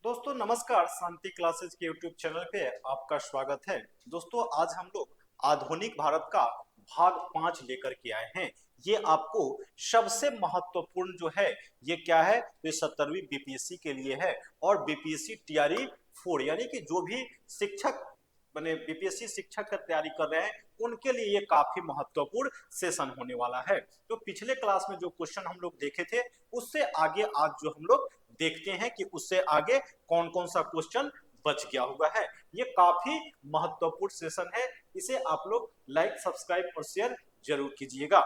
दोस्तों नमस्कार, शांति क्लासेस के यूट्यूब चैनल पे आपका स्वागत है। दोस्तों आज हम लोग आधुनिक भारत का भाग 5 लेकर के आए हैं। ये आपको सबसे महत्वपूर्ण जो है ये क्या है, तो 17वीं बीपीएससी के लिए है और बीपीएससी टीआरई 4 यानी कि जो भी शिक्षक बने बीपीएससी शिक्षक का तैयारी कर रहे हैं उनके लिए ये काफी महत्वपूर्ण सेशन होने वाला है। तो पिछले क्लास में जो क्वेश्चन हम लोग देखे थे उससे आगे आज जो हम लोग देखते हैं कि उससे आगे कौन कौन सा क्वेश्चन बच गया हुआ है। ये काफी महत्वपूर्ण सेशन है, इसे आप लोग लाइक सब्सक्राइब और शेयर जरूर कीजिएगा।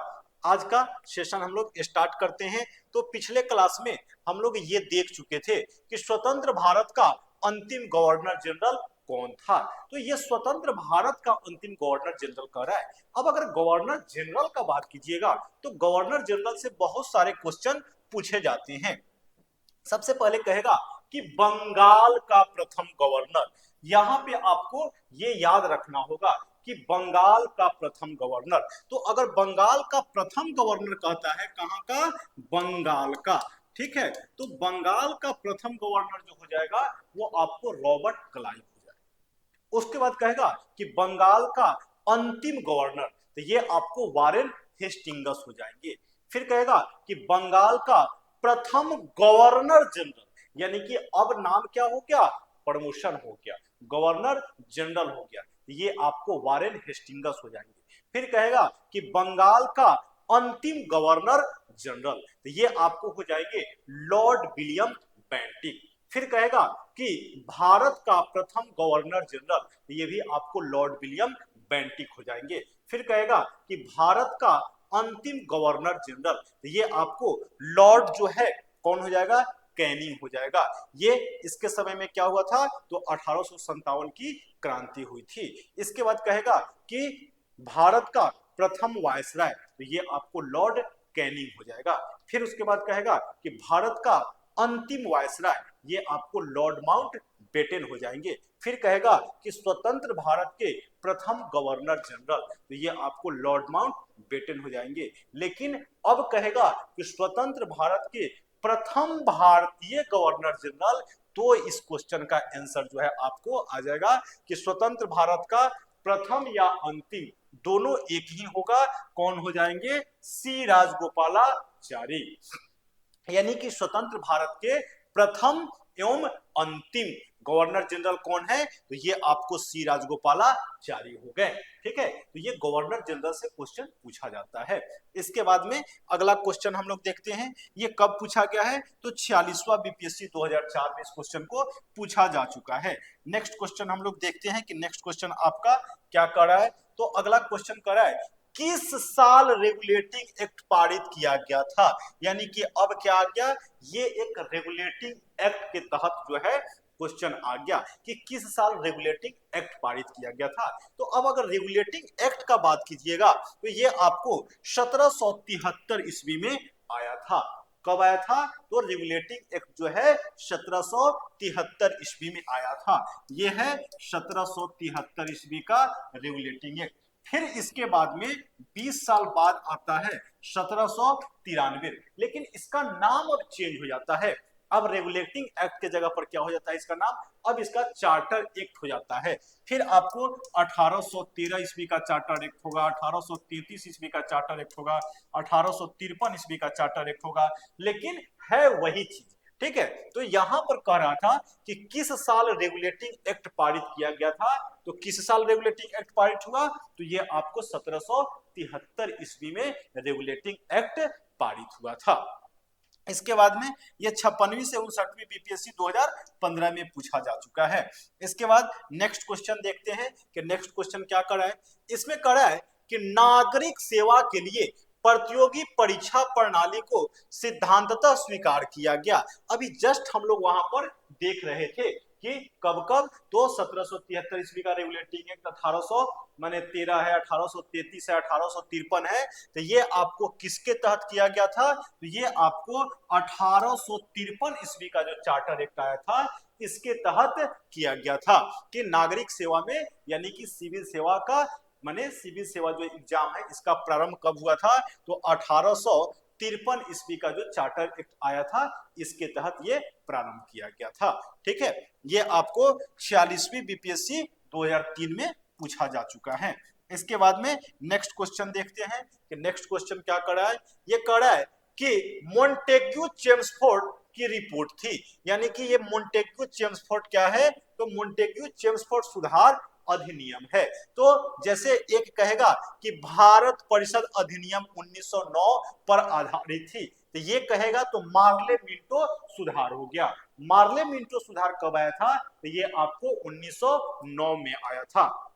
आज का सेशन हम लोग स्टार्ट करते हैं। तो पिछले क्लास में हम लोग ये देख चुके थे कि स्वतंत्र भारत का अंतिम गवर्नर जनरल कौन था। तो ये स्वतंत्र भारत का अंतिम गवर्नर जनरल कह रहा है। अब अगर गवर्नर जनरल का बात कीजिएगा तो गवर्नर जनरल से बहुत सारे क्वेश्चन पूछे जाते हैं। सबसे पहले कहेगा कि बंगाल का प्रथम गवर्नर, यहां पे आपको ये याद रखना होगा कि बंगाल का प्रथम गवर्नर। तो अगर बंगाल का प्रथम गवर्नर कहता है, कहां का, बंगाल का, ठीक है, तो बंगाल का प्रथम गवर्नर जो हो जाएगा वो आपको रॉबर्ट क्लाइव हो जाएगा। उसके बाद कहेगा कि बंगाल का अंतिम गवर्नर, तो ये आपको वारेन हेस्टिंग्स हो जाएंगे। फिर कहेगा कि बंगाल का प्रथम गवर्नर जनरल, यानी कि अब नाम क्या हो गया, प्रमोशन हो गया, गवर्नर जनरल हो गया, ये आपको वारेन हेस्टिंग्स हो जाएंगे। फिर कहेगा कि बंगाल का अंतिम गवर्नर जनरल, तो ये आपको हो जाएंगे लॉर्ड विलियम बेंटिक। फिर कहेगा कि भारत का प्रथम गवर्नर जनरल, ये भी आपको लॉर्ड विलियम बेंटिक हो जाएंगे। फिर कहेगा कि भारत का अंतिम गवर्नर जनरल, तो ये आपको लॉर्ड जो है कौन हो जाएगा, कैनिंग हो जाएगा। ये इसके समय में क्या हुआ था, तो 1857 की क्रांति हुई थी। इसके बाद कहेगा कि भारत का प्रथम वायसराय, तो ये आपको लॉर्ड कैनिंग हो जाएगा। फिर उसके बाद कहेगा कि भारत का अंतिम वायसराय, ये आपको लॉर्ड माउंट बेटन हो जाएंगे। फिर कहेगा कि स्वतंत्र भारत के प्रथम गवर्नर जनरल, तो ये आपको लॉर्ड माउंट बेटन हो जाएंगे। लेकिन अब कहेगा कि स्वतंत्र भारत के प्रथम भारतीय गवर्नर जनरल, तो इस क्वेश्चन का आंसर जो है आपको आ जाएगा कि स्वतंत्र भारत का प्रथम या अंतिम दोनों एक ही होगा, कौन हो जाएंगे, सी राजगोपालाचारी। यानी कि स्वतंत्र भारत के प्रथम एवं अंतिम गवर्नर जनरल कौन है, तो ये आपको सी राजगोपालाचारी हो गए। ठीक है, तो ये गवर्नर जनरल से क्वेश्चन पूछा जाता है। इसके बाद में अगला क्वेश्चन हम लोग देखते हैं, ये कब पूछा गया है, तो 46वां बीपीएससी 2004 में इस क्वेश्चन को पूछा जा चुका है। नेक्स्ट क्वेश्चन हम लोग देखते हैं कि नेक्स्ट क्वेश्चन आपका क्या कर रहा है। तो अगला क्वेश्चन कर रहा है, किस साल रेगुलेटिंग एक्ट पारित किया गया था। यानी कि अब क्या आ गया, ये एक रेगुलेटिंग एक्ट के तहत जो है क्वेश्चन आ गया कि किस साल रेगुलेटिंग एक्ट पारित किया गया था। तो अब अगर रेगुलेटिंग एक्ट का बात कीजिएगा तो ये आपको 1773 ईस्वी में आया था। कब आया था, तो रेगुलेटिंग एक्ट जो है 1773 ईस्वी में आया था। ये है 1773 ईस्वी का रेगुलेटिंग एक्ट। फिर इसके बाद में 20 साल बाद आता है 1793, लेकिन इसका नाम अब चेंज हो जाता है। अब रेगुलेटिंग एक्ट के जगह पर क्या हो जाता है, इसका नाम अब इसका चार्टर एक्ट हो जाता है। फिर आपको 1813 ईस्वी का चार्टर एक्ट होगा, 1833 ईस्वी का चार्टर एक्ट होगा, 1853 ईस्वी का चार्टर एक्ट होगा, लेकिन है वही चीज। ठीक है, तो यहां पर कह रहा था कि किस साल रेगुलेटिंग एक्ट पारित किया गया था। तो किस साल रेगुलेटिंग एक्ट पारित हुआ, तो ये आपको 1773 ईस्वी में रेगुलेटिंग एक्ट पारित हुआ था। इसके बाद में ये 56वीं से 59वीं बीपीएससी 2015 में पूछा जा चुका है। इसके बाद नेक्स्ट क्वेश्चन देखते हैं कि नेक्स्ट क्वेश्चन क्या कर रहा है। इसमें कर रहा है कि नागरिक सेवा के लिए प्रतियोगी परीक्षा प्रणाली को सिद्धांततः स्वीकार किया गया। अभी जस्ट हम लोग वहां पर देख रहे थे कि कब कब, तो 1773 ईस्वी का रेगुलेटिंग एक्ट 1813 है, 1833 है, 1853 है। तो ये आपको किसके तहत किया गया था, तो ये आपको 1853 ईस्वी का जो चार्टर एक्ट आया था इसके तहत किया गया था कि नागरिक सेवा में, यानी कि सिविल सेवा का माने सिविल सेवा जो एग्जाम है इसका प्रारंभ कब हुआ था, तो 53 ईस्वी का जो चार्टर एक्ट आया था, इसके तहत ये प्रारंभ किया गया था। ठीक है, ये आपको 46वीं बीपीएससी 2003 में पूछा जा चुका है। इसके बाद में नेक्स्ट क्वेश्चन देखते हैं कि नेक्स्ट क्वेश्चन क्या कर रहा है। ये कर रहा है कि मोंटेग्यू चेम्सफोर्ड की रिपोर्ट थी, यानी कि ये मोंटेग्यू चेम्सफोर्ड क्या है, तो मोंटेग्यू चेम्सफोर्ड सुधार अधिनियम है। तो जैसे एक कहेगा कि भारत परिषद अधिनियम 1909 पर आधारित थी, तो ये कहेगा तो मार्ले मिंटो सुधार हो गया। मार्ले मिंटो सुधार कब आया था, तो ये आपको 1909 में आया था।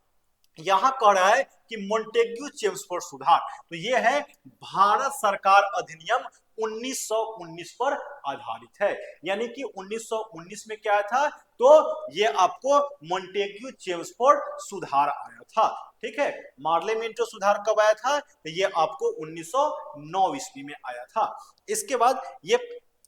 यहां कह रहा है कि मोंटेग्यू चेम्सफोर्ड सुधार, तो ये है भारत सरकार अधिनियम 1919 पर आधारित है, यानी कि 1919 में क्या था, तो ये आपको मोंटेग्यू चेम्सफोर्ड सुधार आया था। ठीक है, मार्ले मिंटो सुधार कब आया था, तो ये आपको 1909 ईस्वी में आया था। इसके बाद ये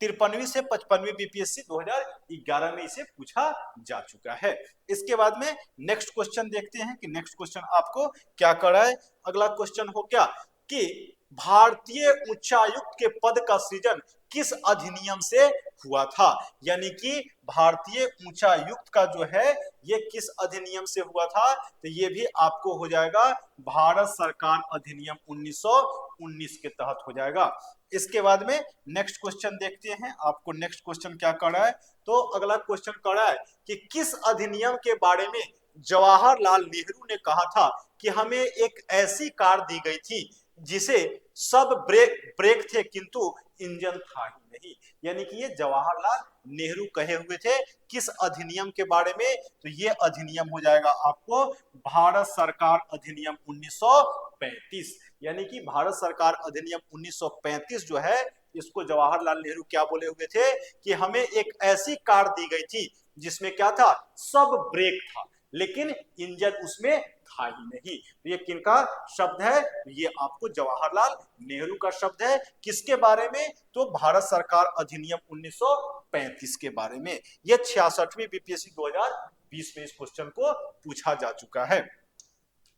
53वीं से 55वीं बीपीएससी 2011 में इसे पूछा जा चुका है। इसके बाद में नेक्स्ट क्वेश्चन देखते हैं कि नेक्स्ट क्वेश्चन आपको क्या कर रहा है। अगला क्वेश्चन हो क्या कि भारतीय उच्चायुक्त के पद का सृजन किस अधिनियम से हुआ था, यानी कि भारतीय उच्चायुक्त का जो है ये किस अधिनियम से हुआ था, तो ये भी आपको हो जाएगा भारत सरकार अधिनियम 1919 के तहत हो जाएगा। इसके बाद में नेक्स्ट क्वेश्चन देखते हैं, आपको नेक्स्ट क्वेश्चन क्या कर रहा है, तो अगला क्वेश्चन कर रहा है कि किस अधिनियम के बारे में जवाहरलाल नेहरू ने कहा था कि हमें एक ऐसी कार दी गई थी जिसे सब ब्रेक थे किंतु इंजन था ही नहीं, यानी कि ये जवाहरलाल नेहरू कहे हुए थे किस अधिनियम के बारे में, तो ये अधिनियम हो जाएगा आपको भारत सरकार अधिनियम 1935, यानी कि भारत सरकार अधिनियम 1935 जो है इसको जवाहरलाल नेहरू क्या बोले हुए थे कि हमें एक ऐसी कार दी गई थी जिसमें क्या था, सब ब्रेक था लेकिन इंजन उसमें था ही नहीं। तो ये किनका शब्द है, ये आपको जवाहरलाल नेहरू का शब्द है। किसके बारे में, तो भारत सरकार अधिनियम 1935 के बारे में। ये 66वीं बीपीएससी 2020 में इस क्वेश्चन को पूछा जा चुका है।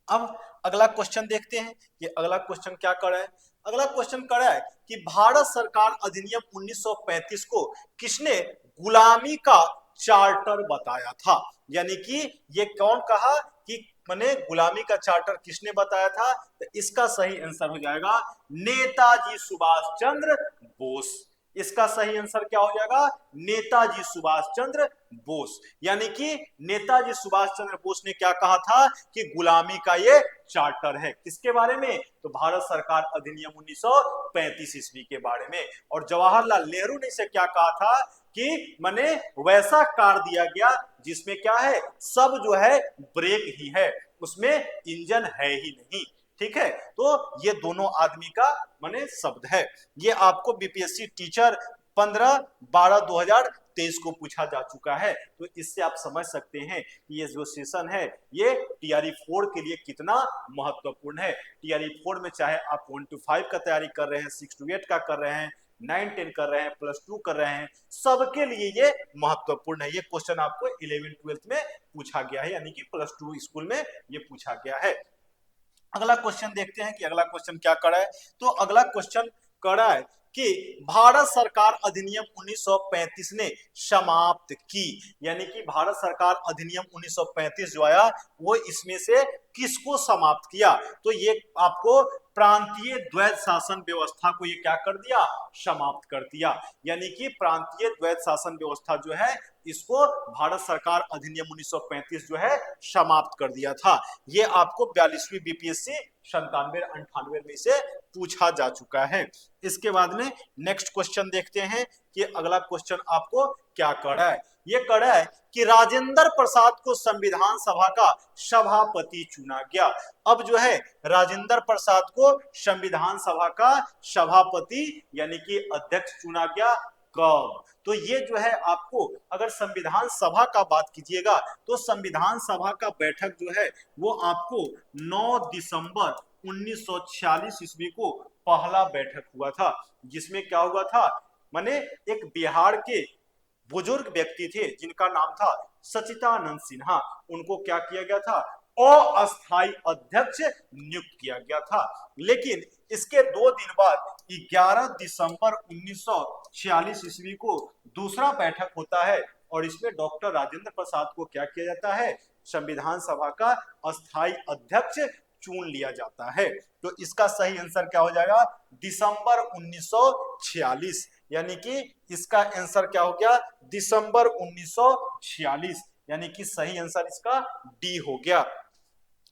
अब अगला क्वेश्चन देखते हैं, ये अगला क्वेश्चन क्या कर रहा है। अगला क्वेश्चन कर रहा है कि भारत सरकार अधिनियम 1935 को किसने गुलामी का चार्टर बताया था, यानी कि ये कौन कहा कि मैंने गुलामी का चार्टर किसने बताया था, तो इसका सही आंसर हो जाएगा नेताजी सुभाष चंद्र बोस। इसका सही आंसर क्या हो जाएगा, नेताजी सुभाष चंद्र बोस, यानी कि नेताजी सुभाष चंद्र बोस ने क्या कहा था कि गुलामी का ये चार्टर है, किसके बारे में, तो भारत सरकार अधिनियम 1935 ईस्वी के बारे में। और जवाहरलाल नेहरू ने इसे क्या कहा था कि मैंने वैसा कार दिया गया जिसमें क्या है, सब जो है ब्रेक ही है, उसमें इंजन है ही नहीं। ठीक है, तो ये दोनों आदमी का माने शब्द है। ये आपको बीपीएससी टीचर 15/12/2023 को पूछा जा चुका है। तो इससे आप समझ सकते हैं कि ये जो सेशन है ये टीआरई 4 के लिए कितना महत्वपूर्ण है। टीआरई 4 में चाहे आप 1 to 5 का तैयारी कर रहे हैं, 6 to 8 का कर रहे हैं, 9-10 कर रहे हैं, +2 कर रहे हैं, सबके लिए ये महत्वपूर्ण है। ये क्वेश्चन आपको 11th-12th में पूछा गया है, यानी कि +2 स्कूल में ये पूछा गया है। अगला क्वेश्चन देखते हैं कि अगला क्वेश्चन क्या कर रहा है। तो अगला क्वेश्चन कर रहा है कि भारत सरकार अधिनियम 1935 ने समाप्त की, यानी कि भारत सरकार अधिनियम 1935 जो आया वो इसमें से किसको समाप्त किया, तो ये आपको प्रांतीय द्वैध शासन व्यवस्था को ये क्या कर दिया, समाप्त कर दिया। यानी कि प्रांतीय द्वैध शासन व्यवस्था जो है इसको भारत सरकार अधिनियम 1935 जो है समाप्त कर दिया था। ये आपको 42वीं बीपीएससी 97-98 में से पूछा जा चुका है। इसके बाद में नेक्स्ट क्वेश्चन देखते हैं कि अगला क्वेश्चन आपको क्या कर रहा है। ये कर रहा है कि राजेंद्र प्रसाद को संविधान सभा का सभापति चुना गया। अब जो है राजेंद्र प्रसाद को संविधान सभा का सभापति यानी कि अध्यक्ष चुना गया कब, तो ये जो है आपको अगर संविधान सभा का बात कीजिएगा तो संविधान सभा का बैठक जो है वो आपको 9 दिसंबर 1946 ईस्वी को पहला बैठक हुआ था, जिसमें क्या हुआ था, माने एक बिहार के बुजुर्ग व्यक्ति थे जिनका नाम था सचिदानंद सिन्हा, उनको क्या किया गया था, अस्थायी अध्यक्ष नियुक्त किया गया था। लेकिन इसके 2 दिन बाद 11 दिसंबर 1946 ईस्वी को दूसरा बैठक होता है और इसमें डॉक्टर राजेंद्र प्रसाद को क्या किया जाता है, संविधान सभा का अस्थायी अध्यक्ष चुन लिया जाता है। तो इसका सही आंसर क्या हो जाएगा, दिसंबर 1946, यानी कि इसका आंसर क्या हो गया, दिसंबर 1946, यानी कि सही आंसर इसका डी हो गया।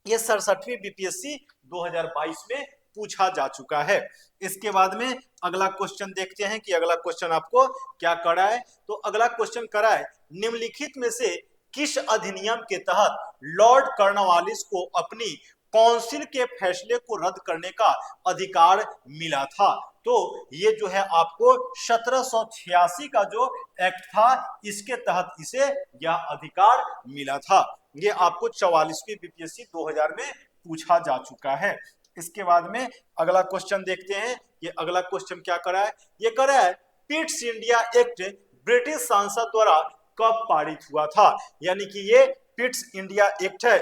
ये 67वीं बीपीएससी 2022 में पूछा जा चुका है। इसके बाद में अगला क्वेश्चन देखते हैं कि अगला क्वेश्चन आपको क्या कराए। तो अगला क्वेश्चन कराए, निम्नलिखित में से किस अधिनियम के तहत लॉर्ड कॉर्नवालिस को अपनी काउंसिल के फैसले को रद्द करने का अधिकार मिला था। तो ये जो है आपको 1786 का जो एक्ट था, इसके तहत इसे यह अधिकार मिला था। ये आपको 44वीं बीपीएससी 2000 में पूछा जा चुका है। इसके बाद में अगला क्वेश्चन देखते हैं। ये अगला क्वेश्चन क्या करा है, ये करा है पिट्स इंडिया एक्ट ब्रिटिश संसद द्वारा कब पारित हुआ था, यानी कि ये पिट्स इंडिया एक्ट है।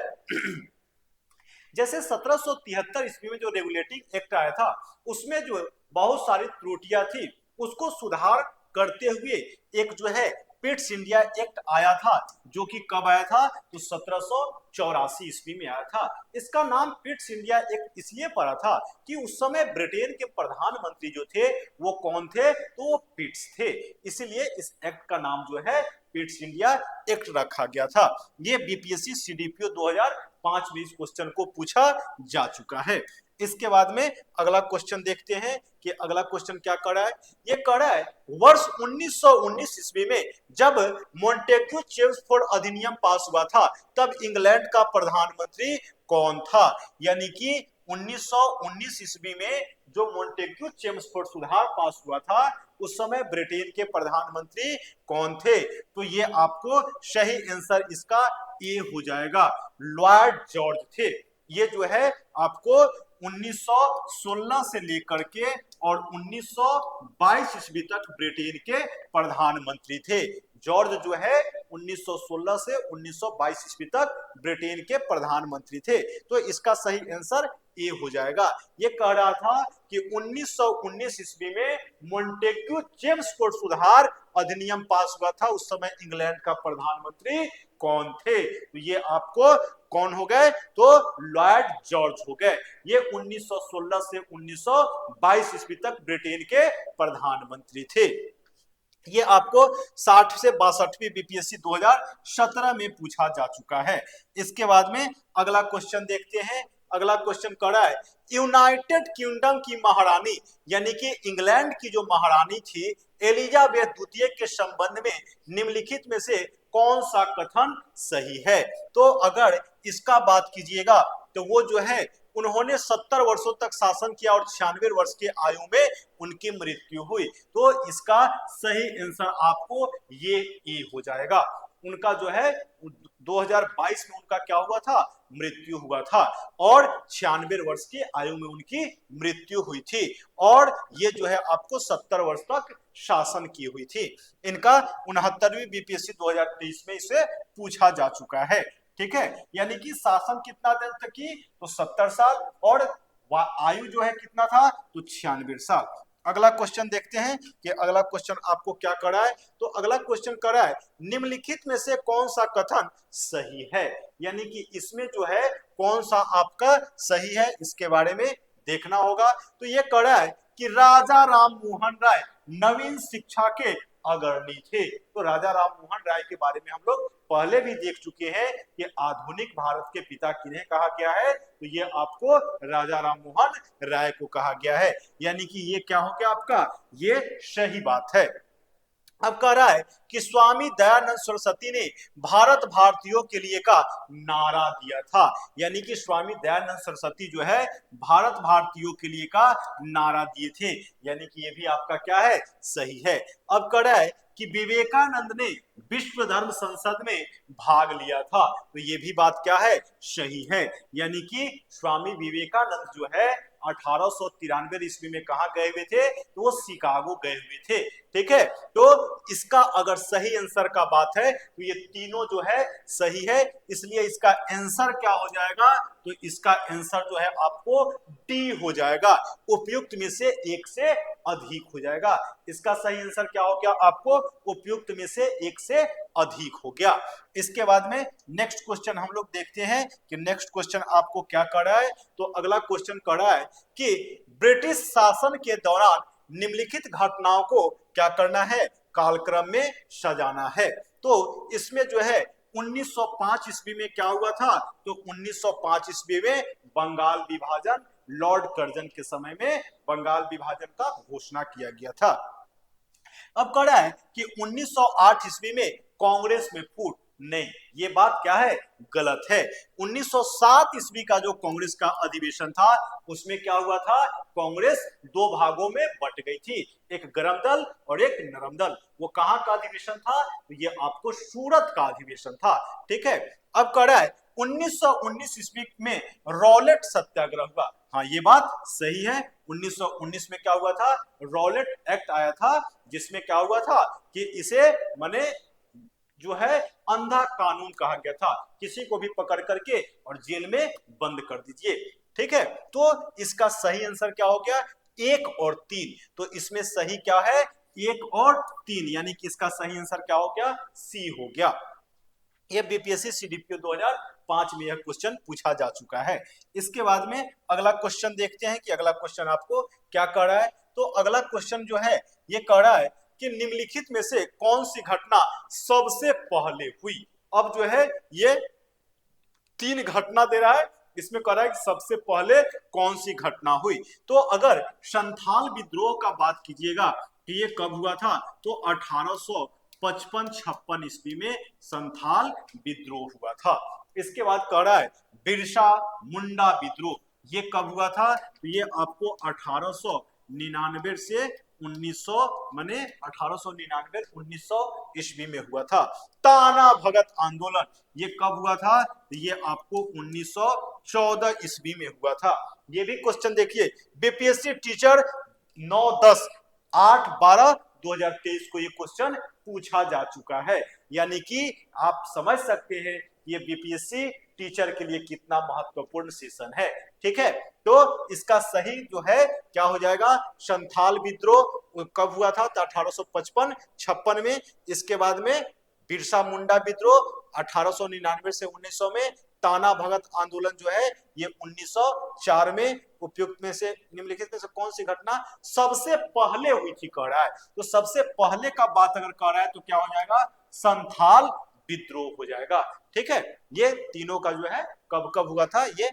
जैसे 1773 ईस्वी में जो रेगुलेटिंग एक्ट आया था, उसमें जो बहुत सारी त्रुटियां थी, उसको सुधार करते हुए एक जो है पिट्स इंडिया एक्ट आया था, जो कि कब आया था, तो 1784 ईस्वी में आया था। इसका नाम पिट्स इंडिया एक्ट इसलिए पड़ा था कि उस समय ब्रिटेन के प्रधानमंत्री जो थे वो कौन थे, तो वो पिट्स थे, इसलिए इस एक्ट का नाम जो है पिट्स इंडिया एक्ट रखा गया था। ये बीपीएससी सीडीपीओ 2005 में इस क्वेश्चन को पूछा जा चुका है। इसके बाद में अगला क्वेश्चन देखते हैं कि अगला क्वेश्चन क्या कर रहा है, ये कर रहा है वर्ष 1919 ईस्वी में जब मॉन्टेग्यू चेम्सफोर्ड अधिनियम पास हुआ था, तब इंग्लैंड का प्रधानमंत्री कौन था, यानी कि 1919 ईस्वी में जो मॉन्टेग्यू चेम्सफोर्ड सुधार पास हुआ था, उस समय ब्रिटेन के प्रधानमंत्री कौन थे, तो ये आपको सही आंसर इसका ए हो जाएगा, लॉर्ड जॉर्ज थे। ये जो है आपको 1916 से लेकर के और 1922 ईस्वी तक ब्रिटेन के प्रधानमंत्री थे। जॉर्ज जो है 1916 से 1922 ईस्वी तक ब्रिटेन के प्रधानमंत्री थे। तो इसका सही आंसर ए हो जाएगा। ये कह रहा था कि 1919 ईस्वी में मॉन्टेग्यू चेम्सफोर्ड सुधार अधिनियम पास हुआ था, उस समय इंग्लैंड का प्रधानमंत्री कौन थे, तो ये आपको कौन हो गए, तो लॉर्ड जॉर्ज हो गए। ये 1916 से 1922 ईस्वी तक ब्रिटेन के प्रधानमंत्री थे। ये आपको 60 से 62वीं बीपीएससी 2017 में पूछा जा चुका है। इसके बाद में अगला क्वेश्चन देखते हैं। अगला क्वेश्चन करा है यूनाइटेड किंगडम की महारानी, यानी कि इंग्लैंड की जो महारानी थी एलिजाबेथ द्वितीय के संबंध में निम्नलिखित में से कौन सा कथन सही है। तो अगर इसका बात कीजिएगा तो वो जो है उन्होंने 70 वर्षों तक शासन किया और 96 वर्ष के आयु में उनकी मृत्यु हुई, तो इसका सही आंसर आपको ये ए हो जाएगा। उनका जो है 2022 में उनका क्या हुआ था, मृत्यु हुआ था और 96 वर्ष की आयु में उनकी मृत्यु हुई थी और ये जो है आपको 70 वर्ष तक शासन की हुई थी। इनका 69वीं बीपीएससी 2023 में इसे पूछा जा चुका है। ठीक है, यानी कि शासन कितना दिन तक की, तो 70 साल और आयु जो है कितना था, तो 96 साल। अगला क्वेश्चन देखते हैं कि अगला क्वेश्चन आपको क्या करा है। तो अगला क्वेश्चन करा है निम्नलिखित में से कौन सा कथन सही है, यानी कि इसमें जो है कौन सा आपका सही है, इसके बारे में देखना होगा। तो ये करा है कि राजा राम मोहन राय नवीन शिक्षा के अग्रणी थे। तो राजा राम मोहन राय के बारे में हम लोग पहले भी देख चुके हैं कि आधुनिक भारत के पिता किन्हें कहा गया है, तो ये आपको राजा राम मोहन राय को कहा गया है, यानी कि ये क्या हो गया आपका, ये सही बात है। अब कह रहा है कि स्वामी दयानंद सरस्वती ने भारत भारतीयों के लिए का नारा दिया था, यानी कि स्वामी दयानंद सरस्वती जो है भारत भारतीयों के लिए का नारा दिए थे, यानी कि ये भी आपका क्या है, सही है। अब कह रहा है कि विवेकानंद ने विश्व धर्म संसद में भाग लिया था, तो ये भी बात क्या है, सही है, यानी कि स्वामी विवेकानंद जो है 1893 ईस्वी में कहा गए हुए थे, तो वो शिकागो गए हुए थे। ठीक है, तो इसका अगर सही आंसर का बात है तो ये तीनों जो है सही है, इसलिए इसका आंसर क्या हो जाएगा, तो इसका आंसर जो है आपको डी हो जाएगा, उपयुक्त में से एक से अधिक हो जाएगा। इसका सही आंसर क्या हो गया आपको, उपयुक्त में से एक से अधिक हो गया। इसके बाद में नेक्स्ट क्वेश्चन हम लोग देखते हैं कि नेक्स्ट क्वेश्चन आपको क्या कर रहा है। तो अगला क्वेश्चन कर रहा है कि ब्रिटिश शासन के दौरान निम्नलिखित घटनाओं को क्या करना है, कालक्रम में सजाना है। तो इसमें जो है 1905 ईस्वी में क्या हुआ था, तो 1905 ईस्वी में बंगाल विभाजन, लॉर्ड कर्जन के समय में बंगाल विभाजन का घोषणा किया गया था। अब कह रहा है कि 1908 ईस्वी में कांग्रेस में फूट, नहीं, ये बात क्या है, गलत है। 1907 ईस्वी का जो कांग्रेस का अधिवेशन था उसमें क्या हुआ था, कांग्रेस दो भागों में बट गई थी, एक गरम दल और एक नरम दल। वो कहां का अधिवेशन था, तो ये आपको सूरत का अधिवेशन था। ठीक है, अब कह रहा है 1919 ईस्वी में रॉलेट सत्याग्रह हुआ। हाँ, ये बात सही है। 1919 में क्या हुआ था, रॉलेट एक्ट आया था, जिसमें क्या हुआ था कि इसे माने जो है अंधा कानून कहा गया था, किसी को भी पकड़ करके और जेल में बंद कर दीजिए। ठीक है, तो इसका सही आंसर क्या हो गया, 1 और 3। तो इसमें सही क्या है, 1 और 3, यानी कि इसका सही आंसर क्या हो गया, सी हो गया। ये बीपीएससी सीडीपीओ 2005 में यह क्वेश्चन पूछा जा चुका है। इसके बाद में अगला क्वेश्चन देखते हैं कि अगला क्वेश्चन आपको क्या कर रहा है। तो अगला क्वेश्चन जो है ये कह रहा है कि निम्नलिखित में से कौन सी घटना सबसे पहले हुई। अब जो है ये 3 घटना दे रहा है, इसमें कह रहा है कि सबसे पहले कौन सी घटना हुई। तो अगर संथाल विद्रोह का बात कीजिएगा कि ये कब हुआ था, तो 1855-56 ईस्वी में संथाल विद्रोह हुआ था। इसके बाद कह रहा है बिरसा मुंडा विद्रोह, ये कब हुआ था, तो ये आपको 1899 से 1900 माने 1899 1900 ईस्वी में हुआ था। ताना भगत आंदोलन ये कब हुआ था, तो ये आपको 1914 ईस्वी में हुआ था। ये भी क्वेश्चन देखिए, बीपीएससी टीचर 9/10/8/12/2023 को ये क्वेश्चन पूछा जा चुका है। यानी कि आप समझ सकते हैं ये बीपीएससी टीचर के लिए कितना महत्वपूर्ण सेशन है। ठीक है, तो इसका सही जो है क्या हो जाएगा, संथाल विद्रोह कब हुआ था, तो 1855-56 में। इसके बाद में बिरसा मुंडा विद्रोह 1899 से 1900 में। ताना भगत आंदोलन जो है ये 1904 में। उपयुक्त में से निम्नलिखित में से कौन सी घटना सबसे पहले हुई थी, कह रहा है। तो सबसे पहले का बात अगर कह रहा है तो क्या हो जाएगा, संथाल विद्रोह हो जाएगा। ठीक है, ये तीनों का जो है कब कब हुआ था ये,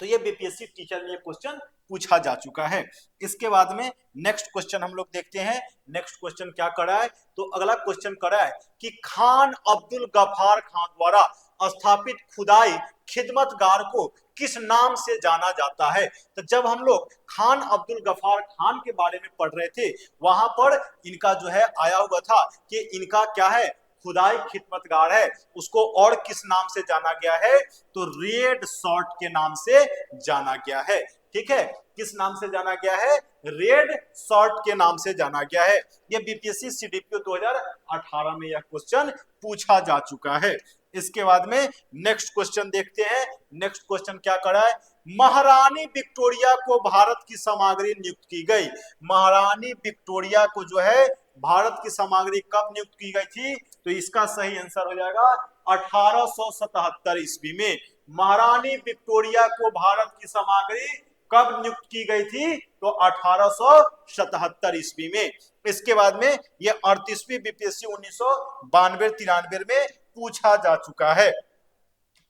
तो ये बीपीएससी टीचर में ये क्वेश्चन पूछा जा चुका है। इसके बाद में नेक्स्ट क्वेश्चन हम लोग देखते हैं। नेक्स्ट क्वेश्चन क्या कर रहा है, तो अगला क्वेश्चन कर रहा है कि खान अब्दुल गफ्फार खान द्वारा स्थापित खुदाई खिदमतगार को किस नाम से जाना जाता है। तो जब हम लोग खान अब्दुल गफ्फार खान के बारे में पढ़ रहे थे, वहां पर इनका जो है आया हुआ था कि इनका क्या है, खुदाई खिदमतगार है, उसको और किस नाम से जाना गया है, तो रेड शॉर्ट के नाम से जाना गया है। ठीक है, किस नाम से जाना गया है, रेड शॉर्ट के नाम से जाना गया है। यह बीपीएससी सीडीपीओ 2018 में यह क्वेश्चन पूछा जा चुका है। इसके बाद में नेक्स्ट क्वेश्चन देखते हैं। नेक्स्ट क्वेश्चन क्या कर रहा है, महारानी विक्टोरिया को भारत की सामग्री नियुक्त की गई। महारानी विक्टोरिया को जो है भारत की सामग्री कब नियुक्त की गई थी, तो इसका सही आंसर हो जाएगा 1877 ईस्वी में। महारानी विक्टोरिया को भारत की सामग्री कब नियुक्त की गई थी, तो 1877 ईस्वी में। इसके बाद में ये 38वीं बीपीएससी 1992-93 में पूछा जा चुका है।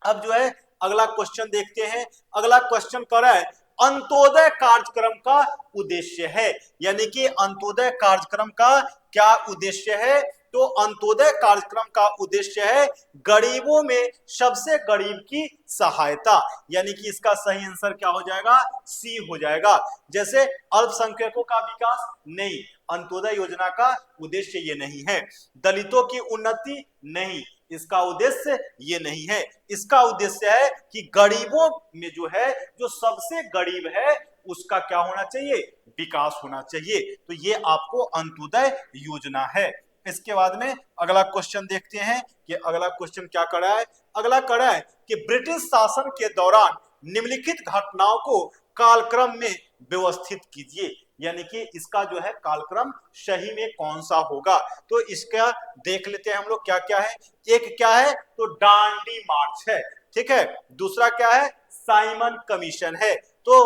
अब जो है अगला क्वेश्चन देखते हैं। अगला क्वेश्चन कर रहा है अंत्योदय कार्यक्रम का उद्देश्य है, यानी कि अंत्योदय कार्यक्रम का क्या उद्देश्य है, तो अंत्योदय कार्यक्रम का उद्देश्य है गरीबों में सबसे गरीब की सहायता। यानी कि इसका सही आंसर क्या हो जाएगा, सी हो जाएगा। जैसे अल्पसंख्यकों का विकास, नहीं, अंत्योदय योजना का उद्देश्य ये नहीं है। दलितों की उन्नति, नहीं, इसका उद्देश्य ये नहीं है। इसका उद्देश्य है कि गरीबों में जो है, जो सबसे गरीब है उसका क्या होना चाहिए, विकास होना चाहिए। तो ये आपको अंत्योदय योजना है। इसके बाद में अगला क्वेश्चन देखते हैं कि अगला क्वेश्चन क्या कर रहा है। अगला कर रहा है कि ब्रिटिश शासन के दौरान निम्नलिखित घटनाओं को कालक्रम में व्यवस्थित कीजिए, यानी कि इसका जो है कालक्रम सही में कौन सा होगा। तो इसका देख लेते हैं हम लोग क्या क्या है। एक क्या है, तो डांडी मार्च है, ठीक है। दूसरा क्या है, साइमन कमीशन है। तो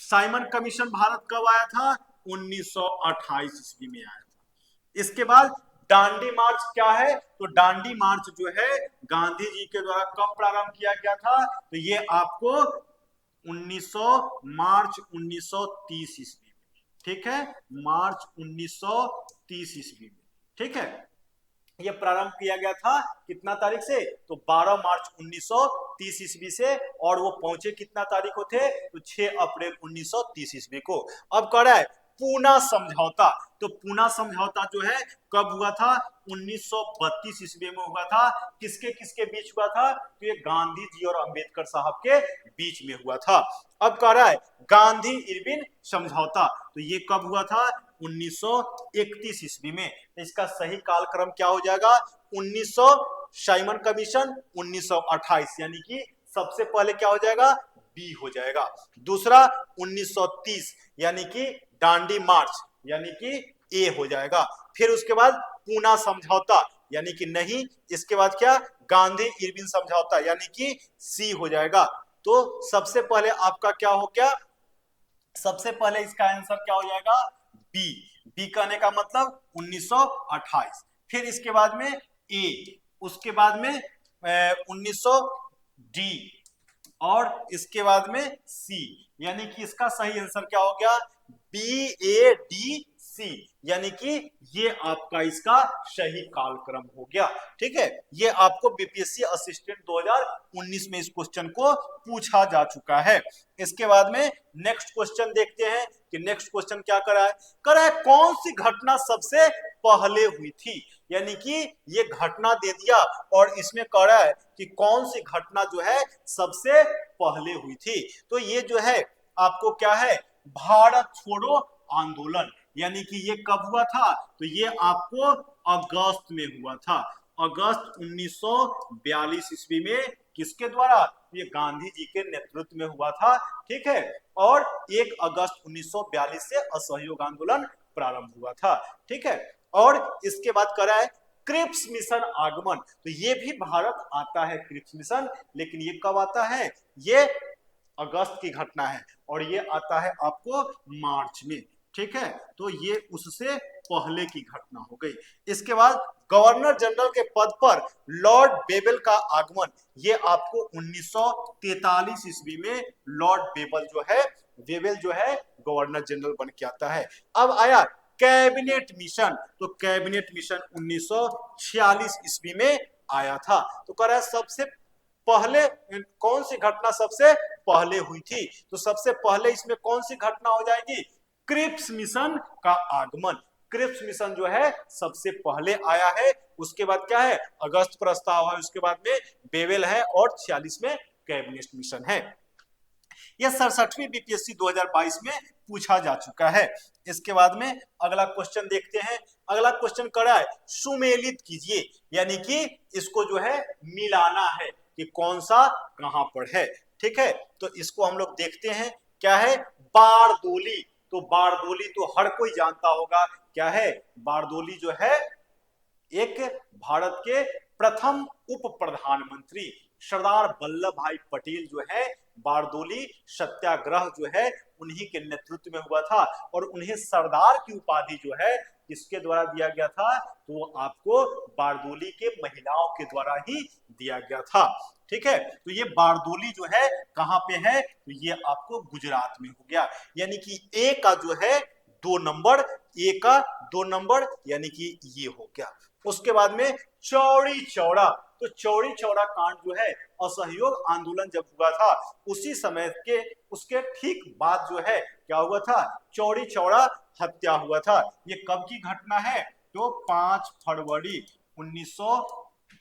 साइमन कमीशन भारत कब आया था, 1928 ईस्वी में आया था। इसके बाद डांडी मार्च क्या है, तो डांडी मार्च जो है गांधी जी के द्वारा कब प्रारंभ किया गया था, तो ये आपको 1900 मार्च 1930 ईस्वी में, ठीक है, मार्च 1930 ईस्वी में, ठीक है। ये प्रारंभ किया गया था कितना तारीख से, तो 12 मार्च 1930 ईस्वी से, और वो पहुंचे कितना तारीख को थे, तो 6 अप्रैल 1930 ईस्वी को। अब कह रहा है पूना समझौता। तो पूना समझौता जो है कब हुआ था, 1932 ईस्वी में हुआ था। किसके किसके बीच हुआ था, तो ये गांधी जी और अंबेडकर साहब के बीच में हुआ था। अब कह रहा है गांधी इरविन समझौता, तो ये कब हुआ था, 1931 ईस्वी में। इसका सही कालक्रम क्या हो जाएगा, 1900 साइमन कमीशन 1928, यानी कि सबसे पहले क्या हो जाएगा, बी हो जाएगा। दूसरा 1930 यानी कि डांडी मार्च, यानी कि ए हो जाएगा। फिर उसके बाद पूना समझौता, यानी कि नहीं। इसके बाद क्या, गांधी इरविन समझौता, यानी कि सी हो जाएगा। तो सबसे पहले आपका क्या हो गया, सबसे पहले इसका आंसर क्या हो जाएगा, बी। बी कहने का मतलब 1928। फिर इसके बाद में ए, उसके बाद में 1900 डी, और इसके बाद में सी, यानी कि इसका सही आंसर क्या हो गया, बी ए डी सी, यानी कि ये आपका इसका सही कालक्रम हो गया, ठीक है। ये आपको बीपीएससी असिस्टेंट 2019 में इस क्वेश्चन को पूछा जा चुका है। इसके बाद में नेक्स्ट क्वेश्चन देखते हैं कि नेक्स्ट क्वेश्चन क्या करा है। करा है कौन सी घटना सबसे पहले हुई थी, यानी कि ये घटना दे दिया और इसमें कह रहा है कि कौन सी घटना जो है सबसे पहले हुई थी। तो ये जो है आपको क्या है, भारत छोड़ो आंदोलन, यानी कि ये कब हुआ था, तो ये आपको अगस्त में हुआ था। अगस्त 1942 ईस्वी में किसके द्वारा, ये गांधी जी के नेतृत्व में हुआ था, ठीक है। और 1 अगस्त 1942 से असहयोग आंदोलन प्रारंभ हुआ था, ठीक है। और इसके बाद करा है क्रिप्स मिशन आगमन। तो ये भी भारत आता है क्रिप्स मिशन, लेकिन ये कब आता है, ये अगस्त की घटना है, और ये आता है आपको मार्च में, ठीक है। तो ये उससे पहले की घटना हो गई। इसके बाद गवर्नर जनरल के पद पर लॉर्ड बेबल का आगमन, ये आपको 1943 ईस्वी में लॉर्ड बेबल जो है गवर्नर जनरल बन के आता है। अब आया कैबिनेट मिशन। तो कैबिनेट मिशन 1946 ईस्वी में आया था। तो कह रहा है सबसे पहले कौन सी घटना सबसे पहले हुई थी, तो सबसे पहले इसमें कौन सी घटना हो जाएगी, क्रिप्स मिशन का आगमन। क्रिप्स मिशन जो है सबसे पहले आया है। उसके बाद क्या है, अगस्त प्रस्ताव है, उसके बाद में बेवेल है, और 46 में कैबिनेट मिशन है। यह 67वीं बीपीएससी 2022 में पूछा जा चुका है। इसके बाद में अगला क्वेश्चन देखते हैं। अगला क्वेश्चन करा है सुमेलित कीजिए, यानी कि इसको जो है मिलाना है कि कौन सा कहां पर है, ठीक है। तो इसको हम लोग देखते हैं, क्या है, बारदोली। तो बारदोली तो हर कोई जानता होगा, क्या है, बारदोली जो है एक भारत के प्रथम उप प्रधानमंत्री सरदार वल्लभ भाई पटेल जो है, बारदोली सत्याग्रह जो है उन्हीं के नेतृत्व में हुआ था, और उन्हें सरदार की उपाधि जो है किसके द्वारा दिया गया था, तो वो आपको बारदोली के महिलाओं के द्वारा ही दिया गया था, ठीक है। तो ये बारदोली जो है कहां पे है, तो ये आपको गुजरात में हो गया, यानी कि ए का जो है 2 नंबर, ए का 2 नंबर, यानी कि ये हो गया। उसके बाद में चौड़ी चौड़ा। तो चौड़ी चौड़ा कांड जो है असहयोग आंदोलन जब हुआ था उसी समय के उसके ठीक बाद जो है क्या हुआ था, चौड़ी चौड़ा हत्या हुआ था। ये कब की घटना है, तो 5 फरवरी 1900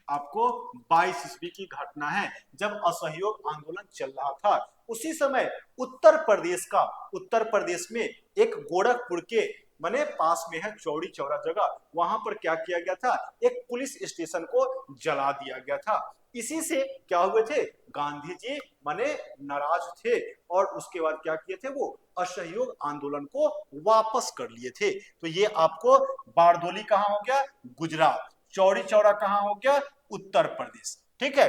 आपको 22 ईस्वी की घटना है, जब असहयोग आंदोलन चल रहा था उसी समय उत्तर प्रदेश में एक गोरखपुर के माने पास में है चौड़ी चौरा जगह, वहां पर क्या किया गया था, एक पुलिस स्टेशन को जला दिया गया था। इसी से क्या हुए थे, गांधी जी माने नाराज थे और उसके बाद क्या किए थे, वो असहयोग आंदोलन को वापस कर लिए थे। तो ये आपको बारडोली कहाँ हो गया, गुजरात, चौड़ी चौरा कहाँ हो गया, उत्तर प्रदेश। ठीक है,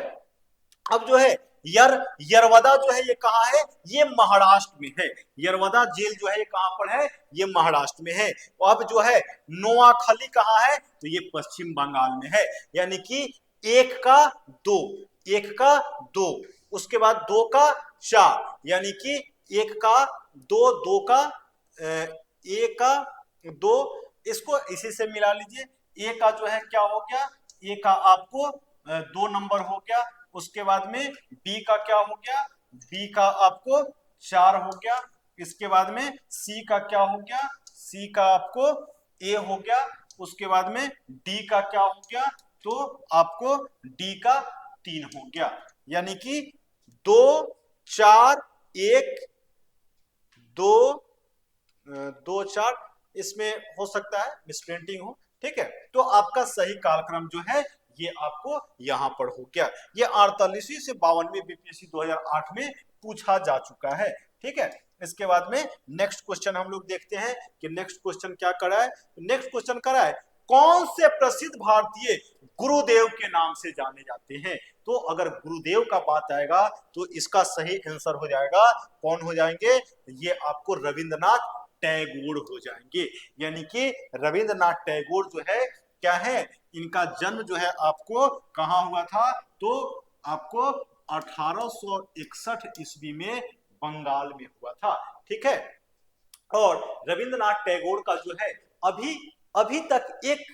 अब जो है यरवदा जो है ये कहाँ है, ये महाराष्ट्र में है। यरवदा जेल जो है ये कहाँ पर है, ये महाराष्ट्र में है। अब जो है नोआखली कहाँ है, तो ये पश्चिम बंगाल में है। यानी कि एक का दो, उसके बाद दो का चार, यानी कि एक का दो, दो का एक का दो, इसको इसी से मिला लीजिए। ए का जो है क्या हो गया, ए का आपको 2 नंबर हो गया। उसके बाद में बी का क्या हो गया, बी का आपको 4 हो गया। इसके बाद में सी का क्या हो गया, सी का आपको ए हो गया। उसके बाद में डी का क्या हो गया, तो आपको डी का 3 हो गया। यानी कि 2 4 1 2 2 4, इसमें हो सकता है मिसप्रिंटिंग हो। ठीक है, तो आपका सही कालक्रम जो है ये आपको यहां पर हो गया। ये 48वीं से 52वीं बीपीएससी 2008 में पूछा जा चुका है। ठीक है, इसके बाद में नेक्स्ट क्वेश्चन हम लोग देखते हैं कि नेक्स्ट क्वेश्चन क्या करा है। नेक्स्ट क्वेश्चन करा है, कौन से प्रसिद्ध भारतीय गुरुदेव के नाम से जाने जाते हैं। तो अगर गुरुदेव का बात आएगा तो इसका सही आंसर हो जाएगा, कौन हो जाएंगे, ये आपको रविंद्रनाथ टैगोर हो जाएंगे। यानी कि रविंद्रनाथ टैगोर जो है क्या है, इनका जन्म जो है आपको कहां हुआ था, तो आपको 1861 ईस्वी में बंगाल में हुआ था। ठीक है, और रविंद्रनाथ टैगोर का जो है अभी अभी तक एक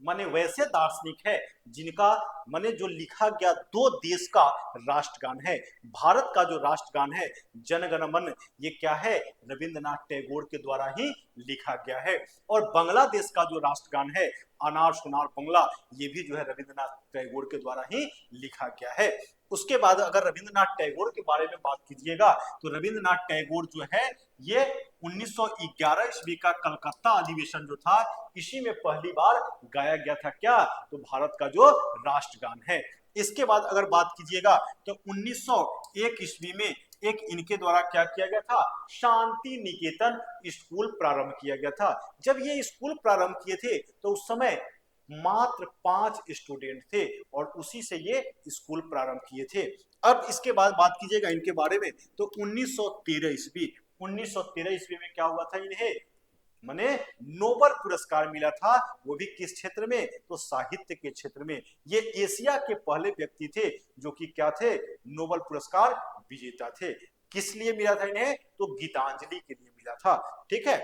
माने वैसे दार्शनिक है जिनका माने जो लिखा गया 2 देश का राष्ट्रगान है। भारत का जो राष्ट्रगान है जन गण मन, ये क्या है, रविंद्रनाथ टैगोर के द्वारा ही लिखा गया है। और बांग्लादेश का जो राष्ट्रगान है अनार सुनार बंगला, ये भी जो है रविंद्रनाथ टैगोर के द्वारा ही लिखा गया है। उसके बाद अगर रविंद्रनाथ टैगोर के बारे में बात कीजिएगा तो रविंद्रनाथ टैगोर जो है ये 1911 ईस्वी का कलकत्ता अधिवेशन जो था, इसी में पहली बार गाया गया था क्या, तो भारत का जो राष्ट्रगान है। इसके बाद अगर बात कीजिएगा तो 1901 ईस्वी में एक इनके द्वारा क्या किया गया था, शांति निकेतन स्कूल प्रारंभ किया गया था। जब ये स्कूल प्रारंभ किए थे तो उस समय मात्र 5 स्टूडेंट थे और उसी से ये स्कूल प्रारंभ किए थे। अब इसके बाद बात कीजिएगा इनके बारे में तो 1913 ईस्वी में क्या हुआ था, इन्हें माने नोबेल पुरस्कार मिला था। वो भी किस क्षेत्र में, तो साहित्य के क्षेत्र में। ये एशिया के पहले व्यक्ति थे जो कि क्या थे, नोबेल पुरस्कार विजेता थे। किस लिए मिला था इन्हें, तो गीतांजलि के लिए मिला था। ठीक है,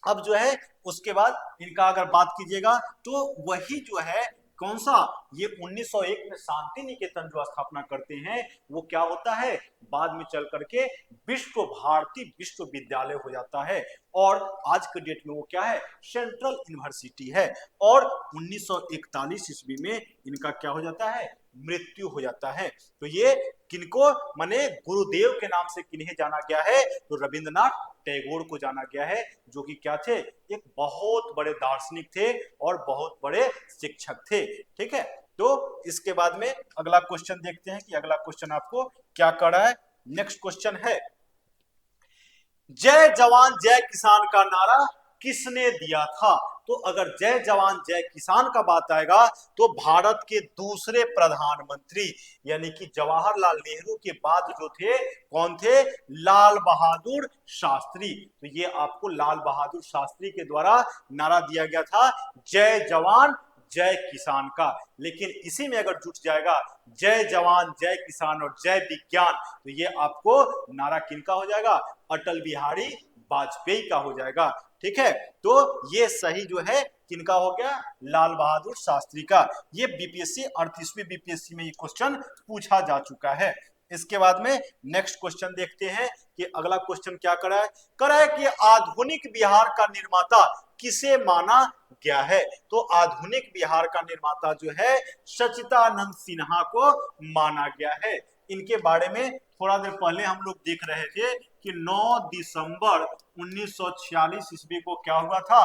अब जो है उसके बाद इनका अगर बात कीजिएगा तो वही जो है कौन सा, ये 1901 में शांति निकेतन जो स्थापना करते हैं वो क्या होता है, बाद में चल करके विश्व भारती विश्वविद्यालय हो जाता है। और आज के डेट में वो क्या है, सेंट्रल यूनिवर्सिटी है। और 1941 ईस्वी में इनका क्या हो जाता है, मृत्यु हो जाता है। तो ये किनको माने गुरुदेव के नाम से किन्हें जाना गया है, तो रविंद्रनाथ टैगोर को जाना गया है, जो कि क्या थे, एक बहुत बड़े दार्शनिक थे और बहुत बड़े शिक्षक थे। ठीक है, तो इसके बाद में अगला क्वेश्चन देखते हैं कि अगला क्वेश्चन आपको क्या कर रहा है। नेक्स्ट क्वेश्चन है, जय जवान जय किसान का नारा किसने दिया था। तो अगर जय जवान जय किसान का बात आएगा तो भारत के दूसरे प्रधानमंत्री यानी कि जवाहरलाल नेहरू के बाद जो थे, कौन थे, लाल बहादुर शास्त्री। तो ये आपको लाल बहादुर शास्त्री के द्वारा नारा दिया गया था जय जवान जय किसान का। लेकिन इसी में अगर जुट जाएगा जय जवान जय किसान और जय विज्ञान, तो ये आपको नारा किनका हो जाएगा, अटल बिहारी वाजपेयी का हो जाएगा। ठीक है, तो ये सही जो है किनका हो गया, लाल बहादुर शास्त्री का। ये बीपीएससी 38वीं बीपीएससी में ये क्वेश्चन पूछा जा चुका है। इसके बाद में नेक्स्ट क्वेश्चन देखते हैं कि अगला क्वेश्चन क्या करा है कि आधुनिक बिहार का निर्माता किसे माना गया है। तो आधुनिक बिहार का निर्माता जो है सच्चिदानंद सिन्हा को माना गया है। इनके बारे में थोड़ा देर पहले हम लोग देख रहे थे कि 9 दिसंबर 1946 ईस्वी को क्या हुआ था,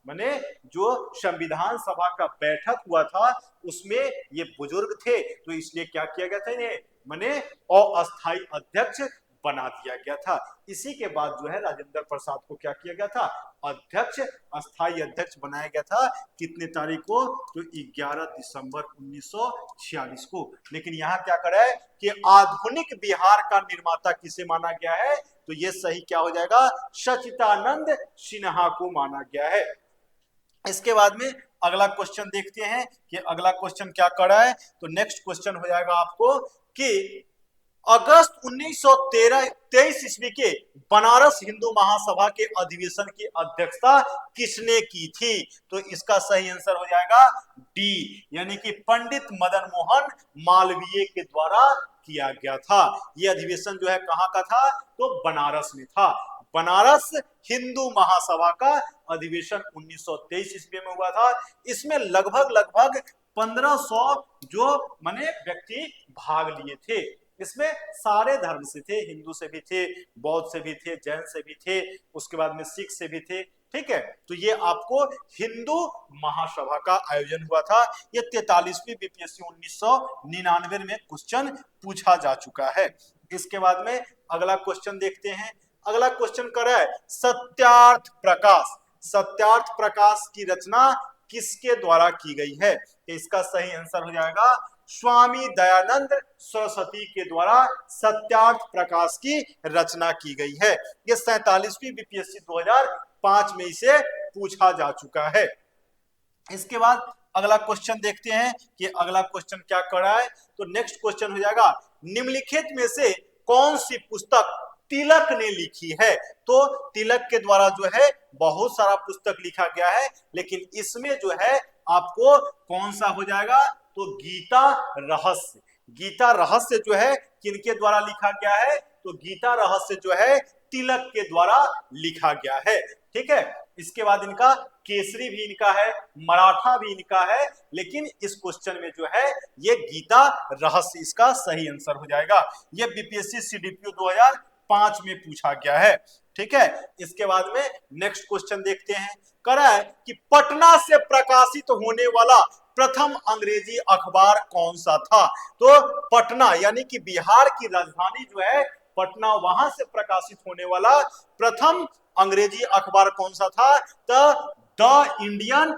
माने जो संविधान सभा का बैठक हुआ था उसमें ये बुजुर्ग थे, तो इसलिए क्या किया गया था इन्हें माने अस्थायी अध्यक्ष बना दिया गया था। इसी के बाद जो है राजेंद्र प्रसाद को क्या किया गया था, अध्यक्ष, अस्थायी अध्यक्ष बनाया गया था। कितने तारीख को, तो 11 दिसंबर 1946 को। लेकिन यहाँ क्या करा है कि आधुनिक बिहार का निर्माता किसे माना गया है, तो ये सही क्या हो जाएगा, सच्चिदानंद सिन्हा को माना गया है। इसके बाद में अगला क्वेश्चन देखते हैं कि अगला क्वेश्चन क्या कर रहा है। तो नेक्स्ट क्वेश्चन हो जाएगा आपको कि अगस्त 1923 ईस्वी के बनारस हिंदू महासभा के अधिवेशन की अध्यक्षता किसने की थी, तो इसका सही आंसर हो जाएगा डी, यानी कि पंडित मदन मोहन मालवीय के द्वारा किया गया था। यह अधिवेशन जो है कहाँ का था, तो बनारस में था। बनारस हिंदू महासभा का अधिवेशन 1923 ईस्वी में हुआ था। इसमें लगभग 1500 जो माने व्यक्ति भाग लिए थे। इसमें सारे धर्म से थे, हिंदू से भी थे, बौद्ध से भी थे, जैन से भी थे, उसके बाद में सिख से भी थे। ठीक है, तो ये आपको हिंदू महासभा का आयोजन हुआ था। ये 43वीं बीपीएससी 1999 में क्वेश्चन पूछा जा चुका है। इसके बाद में अगला क्वेश्चन देखते हैं। अगला क्वेश्चन कर रहा है सत्यार्थ प्रकाश। सत्यार्थ प्रकाश की रचना किसके द्वारा की गई है, तो इसका सही आंसर हो जाएगा स्वामी दयानंद सरस्वती के द्वारा सत्यार्थ प्रकाश की रचना की गई है। ये 47वीं बीपीएससी 2005 में इसे पूछा जा चुका है। इसके बाद अगला क्वेश्चन देखते हैं कि अगला क्वेश्चन क्या कर रहा है। तो नेक्स्ट क्वेश्चन हो जाएगा निम्नलिखित में से कौन सी पुस्तक तिलक ने लिखी है। तो तिलक के द्वारा जो है बहुत सारा पुस्तक लिखा गया है, लेकिन इसमें जो है आपको कौन सा हो जाएगा, तो गीता रहस्य। गीता रहस्य जो है किनके द्वारा लिखा गया है, तो गीता रहस्य जो है तिलक के द्वारा लिखा गया है। ठीक है, इसके बाद इनका केसरी भी इनका है, मराठा भी इनका है, लेकिन इस क्वेश्चन में जो है ये गीता रहस्य इसका सही आंसर हो जाएगा। ये बीपीएससी सीडीपीओ 2005 में पूछा गया है। ठीक है, इसके बाद में नेक्स्ट क्वेश्चन देखते हैं। करा है कि पटना से प्रकाशित होने वाला प्रथम अंग्रेजी अखबार कौन सा था। तो पटना यानी कि बिहार की राजधानी जो है पटना, वहां से प्रकाशित होने वाला प्रथम अंग्रेजी अखबार कौन सा था, द इंडियन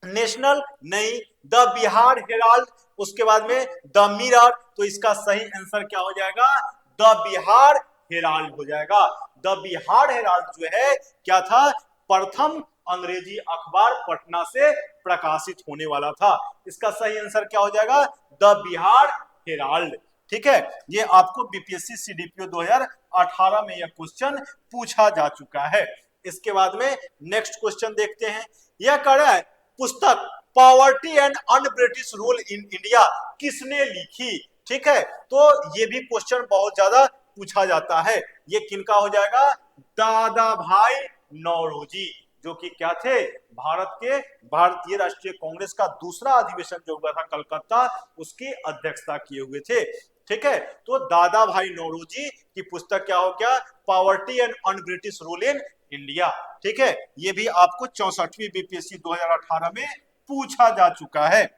नेशनल नहीं, द बिहार हेराल्ड, उसके बाद में द मिरर। तो इसका सही आंसर क्या हो जाएगा, द बिहार हेराल्ड हो जाएगा। द बिहार हेराल्ड जो है क्या था, प्रथम अंग्रेजी अखबार पटना से प्रकाशित होने वाला था। इसका सही आंसर क्या हो जाएगा, द बिहार हेराल्ड। ठीक है, ये आपको बीपीएससी सीडीपीओ 2018 में यह क्वेश्चन पूछा जा चुका है। इसके बाद में नेक्स्ट क्वेश्चन देखते हैं। यह कह रहा है पुस्तक poverty and un British rule in India किसने लिखी। ठीक है, तो ये भी क्वेश्चन बहुत ज्यादा पूछा जाता है। ये किनका हो जाएगा, दादा भाई नौरोजी, जो कि क्या थे, भारतीय राष्ट्रीय कांग्रेस का दूसरा अधिवेशन जो हुआ था कलकत्ता, उसकी अध्यक्षता किए हुए थे। ठीक है, तो दादा भाई नौरोजी की पुस्तक क्या हो गया, poverty and un British rule in India. ठीक है, ये भी आपको 64वीं बीपीएससी 2018 में पूछा जा चुका है।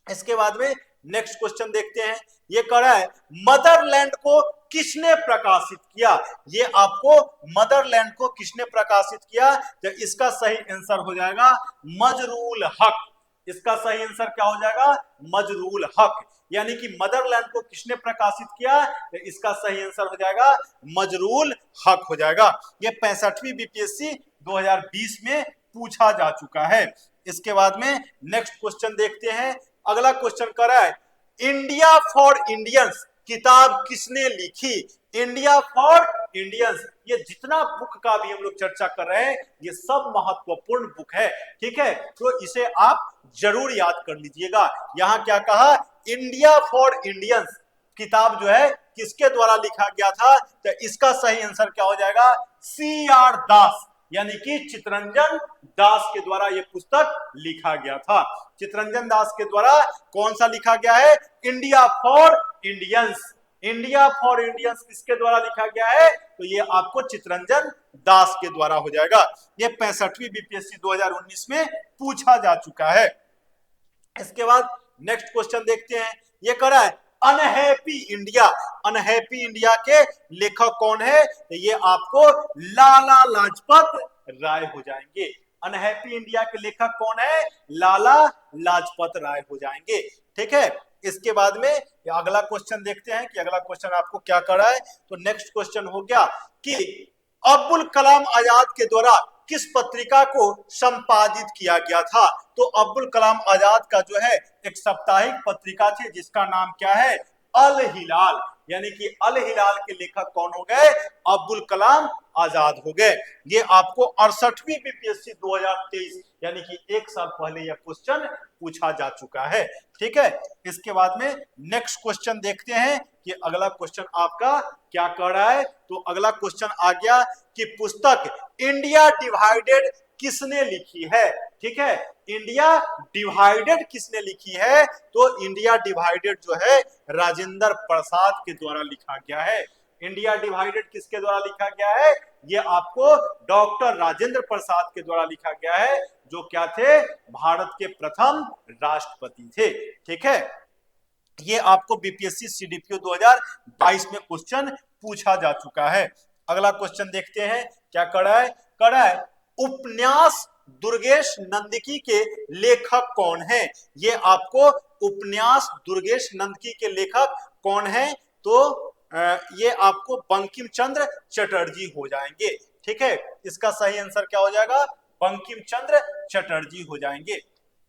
इसके बाद में नेक्स्ट क्वेश्चन देखते हैं। ये कह रहा है मदरलैंड को किसने प्रकाशित किया। ये आपको मदरलैंड को किसने प्रकाशित किया, तो इसका सही आंसर हो जाएगा मजरूल हक। इसका सही आंसर क्या हो जाएगा, मजरूल हक। यानी कि मदरलैंड को किसने प्रकाशित किया, तो इसका सही आंसर हो जाएगा मजरूल हक हो जाएगा। ये 65वीं बीपीएससी 2020 में पूछा जा चुका है। इसके बाद में नेक्स्ट क्वेश्चन देखते हैं। अगला क्वेश्चन कर रहा है इंडिया फॉर इंडियंस किताब किसने लिखी। इंडिया फॉर इंडियंस, ये जितना बुक का भी हम लोग चर्चा कर रहे हैं ये सब महत्वपूर्ण बुक है। ठीक है, तो इसे आप जरूर याद कर लीजिएगा। यहाँ क्या कहा, इंडिया फॉर इंडियंस किताब जो है किसके द्वारा लिखा गया था, तो इसका सही आंसर क्या हो जाएगा, CR दास। यानी कि चितरंजन दास के द्वारा यह पुस्तक लिखा गया था। चितरंजन दास के द्वारा कौन सा लिखा गया है? India for Indians. India for Indians किसके द्वारा लिखा गया है? तो ये आपको चितरंजन दास के द्वारा हो जाएगा। ये 65वीं बीपीएससी 2019 में पूछा जा चुका है। इसके बाद नेक्स्ट क्वेश्चन देखते हैं। ये करा है अनहैप्पी इंडिया। अनहैप्पी इंडिया के लेखक कौन है? तो ये आपको लाला लाजपत राय हो जाएंगे। अनहैप्पी इंडिया के लेखक कौन है? लाला लाजपत राय हो जाएंगे। ठीक है, इसके बाद में अगला क्वेश्चन देखते हैं कि अगला क्वेश्चन आपको क्या कर रहा है। तो नेक्स्ट क्वेश्चन हो गया कि अब्दुल कलाम आजाद के द्वारा किस पत्रिका को संपादित किया गया था? तो अब्दुल कलाम आजाद का जो है एक साप्ताहिक पत्रिका थी जिसका नाम क्या है? अल हिलाल। यानी कि अल हिलाल के लेखक कौन हो गए? अब्दुल कलाम आजाद हो गए। ये आपको 68वीं बीपीएससी 2023 यानी कि एक साल पहले यह क्वेश्चन पूछा जा चुका है। ठीक है, इसके बाद में नेक्स्ट क्वेश्चन देखते हैं कि अगला क्वेश्चन आपका क्या कर रहा है। तो अगला क्वेश्चन आ गया कि पुस्तक इंडिया डिवाइडेड किसने लिखी है? ठीक है, इंडिया डिवाइडेड किसने लिखी है? तो इंडिया डिवाइडेड जो है राजेंद्र प्रसाद के द्वारा लिखा गया है। इंडिया डिवाइडेड किसके द्वारा लिखा गया है? ये आपको डॉक्टर राजेंद्र प्रसाद के द्वारा लिखा गया है, जो क्या थे? भारत के प्रथम राष्ट्रपति थे। ठीक है, ये आपको बीपीएससी सीडीपीओ 2022 में क्वेश्चन पूछा जा चुका है। अगला क्वेश्चन देखते हैं क्या करा है। करा है उपन्यास दुर्गेश नंदकी के लेखक कौन है? ये आपको उपन्यास दुर्गेश नंदकी के लेखक कौन है? तो ये आपको बंकिम चंद्र चटर्जी हो जाएंगे। ठीक है, इसका सही आंसर क्या हो जाएगा? बंकिम चंद्र चटर्जी हो जाएंगे।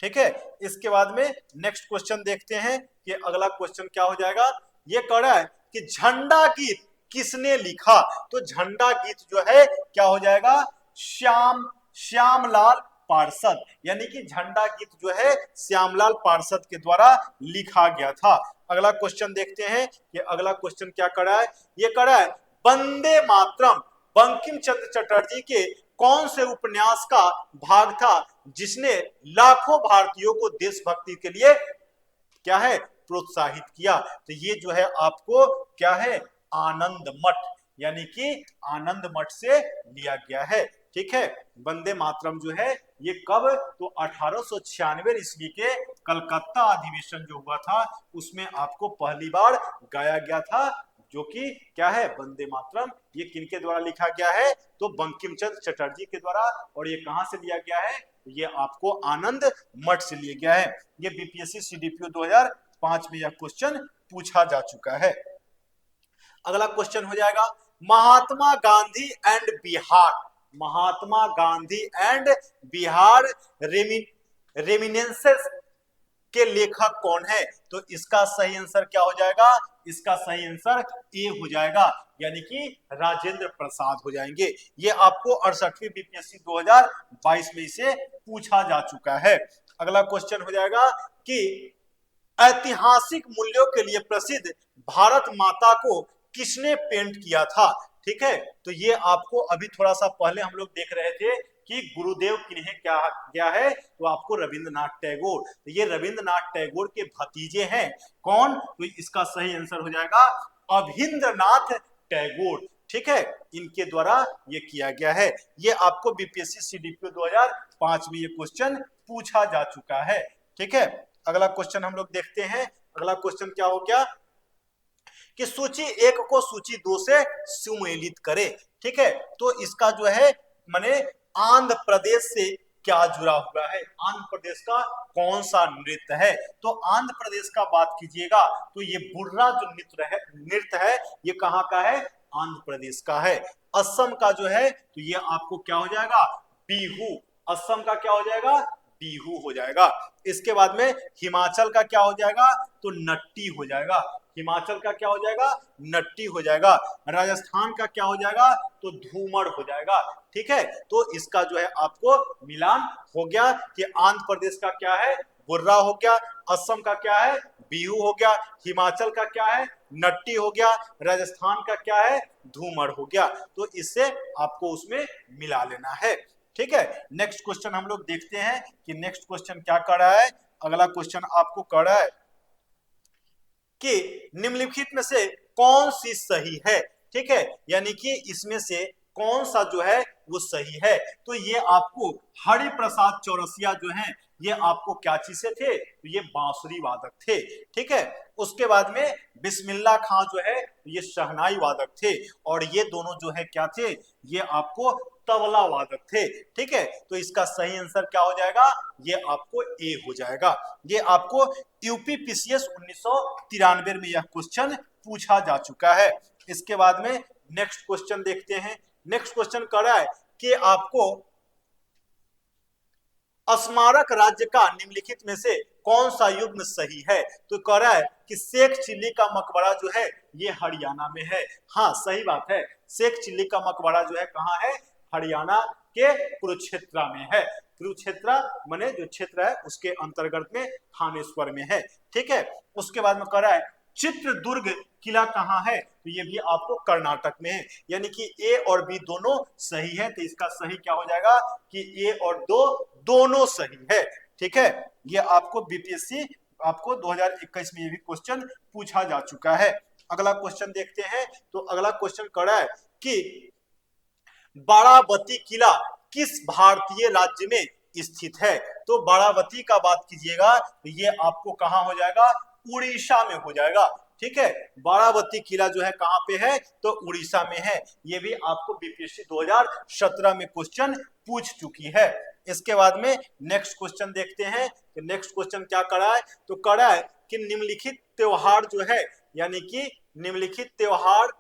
ठीक है, इसके बाद में नेक्स्ट क्वेश्चन देखते हैं कि अगला क्वेश्चन क्या हो जाएगा। ये कह रहा है कि झंडा गीत किसने लिखा? तो झंडा गीत जो है क्या हो जाएगा? श्यामलाल पार्षद। यानी कि झंडा गीत जो है श्यामलाल पार्षद के द्वारा लिखा गया था। अगला क्वेश्चन देखते हैं कि अगला क्वेश्चन क्या कर रहा है। ये कर रहा है वंदे मातरम बंकिम चंद्र चटर्जी के कौन से उपन्यास का भाग था जिसने लाखों भारतीयों को देशभक्ति के लिए क्या है? प्रोत्साहित किया? तो ये जो है आपको क्या है? आनंद मठ, यानी कि आनंद मठ से लिया गया है। ठीक है, वंदे मातरम जो है ये कब? तो 1896 ईस्वी के कलकत्ता अधिवेशन जो हुआ था उसमें आपको पहली बार गाया गया था, जो कि क्या है? वंदे मातरम। ये किनके द्वारा लिखा गया है? तो बंकिम चंद्र चटर्जी के द्वारा। और ये कहां से लिया गया है? ये आपको आनंद मठ से लिया गया है। ये बीपीएससी सीडीपीओ 2005 में यह क्वेश्चन पूछा जा चुका है। अगला क्वेश्चन हो जाएगा Mahatma Gandhi and Bihar. Mahatma Gandhi and Bihar reminiscences के लेखक कौन है? तो इसका सही आंसर क्या हो जाएगा? इसका सही आंसर ए हो जाएगा, यानी कि राजेंद्र प्रसाद हो जाएंगे। ये आपको 68वीं बीपीएससी 2022 में इसे पूछा जा चुका है। अगला क्वेश्चन हो जाएगा कि ऐतिहासिक मूल्यों के लिए प्रसिद्ध भारत माता को किसने पेंट किया था? ठीक है, तो ये आपको अभी थोड़ा सा पहले हम लोग देख रहे थे कि गुरुदेव किन्हें क्या गया है। तो आपको रविंद्रनाथ टैगोर। तो ये रविंद्रनाथ टैगोर के भतीजे हैं। कौन? तो इसका सही आंसर हो जाएगा अभिंद्रनाथ टैगोर। ठीक है, इनके द्वारा ये किया गया है। ये आपको बीपीएससी सीडीपीओ 2005 में ये क्वेश्चन पूछा जा चुका है। ठीक है, अगला क्वेश्चन हम लोग देखते हैं। अगला क्वेश्चन क्या हो गया कि सूची 1 को सूची 2 से सुमेलित करे। ठीक है, तो इसका जो है माने आंध्र प्रदेश से क्या जुड़ा हुआ है? आंध्र प्रदेश का कौन सा नृत्य है? तो आंध्र प्रदेश का बात कीजिएगा तो ये बुर्रा जो नृत्य है ये कहाँ का है? आंध्र प्रदेश का है। असम का जो है तो ये आपको क्या हो जाएगा? बिहू। असम का क्या हो जाएगा? बिहू हो जाएगा। इसके बाद में हिमाचल का क्या हो जाएगा? तो नट्टी हो जाएगा। हिमाचल का क्या हो जाएगा? नट्टी हो जाएगा। राजस्थान का क्या हो जाएगा? तो धूमर हो जाएगा। ठीक है, तो इसका जो है आपको मिलान हो गया कि आंध्र प्रदेश का क्या है? बुर्रा हो गया। असम का क्या है, बिहू हो गया, हिमाचल का क्या है, नट्टी हो गया, राजस्थान का क्या है, धूमर हो गया। तो इससे आपको उसमें मिला लेना है। ठीक है, नेक्स्ट क्वेश्चन हम लोग देखते हैं कि नेक्स्ट क्वेश्चन क्या कर रहा है। अगला क्वेश्चन आपको कर रहा है कि निम्नलिखित में से कौन सी सही है। ठीक है, यानी कि इसमें से कौन सा जो है वो सही है। तो ये आपको हरि प्रसाद चौरसिया जो हैं ये आपको क्या चीज से थे, तो ये बांसुरी वादक थे। ठीक है, उसके बाद में बिस्मिल्लाह खां जो है ये शहनाई वादक थे, और ये दोनों जो है क्या थे, ये आपको तबला वादक थे। ठीक है, तो इसका सही आंसर क्या हो जाएगा, ये आपको ए हो जाएगा। ये आपको यूपी पीसीएस 1993 में यह क्वेश्चन पूछा जा चुका है। इसके बाद में नेक्स्ट क्वेश्चन देखते हैं। नेक्स्ट क्वेश्चन कर रहा है कि आपको स्मारक राज्य का निम्नलिखित में से कौन सा युग्म सही है। तो कह रहा है कि शेख चिल्ली का मकबरा जो है ये हरियाणा में है। हाँ सही बात है, शेख चिल्ली का मकबरा जो है कहाँ है, हरियाणा के कुरुक्षेत्र में है। कुरुक्षेत्र माने जो क्षेत्र है उसके अंतर्गत में थानेश्वर में है। ठीक है, उसके बाद में कह रहा है चित्रदुर्ग किला कहाँ है, तो ये भी आपको कर्नाटक में है। यानी कि ए और बी दोनों सही है, तो इसका सही क्या हो जाएगा कि ए और दो दोनों सही है। ठीक है, ये आपको बीपीएससी आपको 2021 में ये भी क्वेश्चन पूछा जा चुका है। अगला क्वेश्चन देखते हैं। तो अगला क्वेश्चन कर रहा है कि बारावती किला किस भारतीय राज्य में स्थित है। तो बारावती का बात कीजिएगा तो ये आपको कहां हो जाएगा, उड़ीसा में हो जाएगा। ठीक है, बारावती किला जो है कहां पे है, तो उड़ीसा में है। ये भी आपको बीपीएससी 2017 में क्वेश्चन पूछ चुकी है। इसके बाद में नेक्स्ट क्वेश्चन देखते हैं कि नेक्स्ट क्वेश्चन क्या करा है। तो करा है कि निम्नलिखित त्योहार जो है, यानी कि निम्नलिखित त्योहार,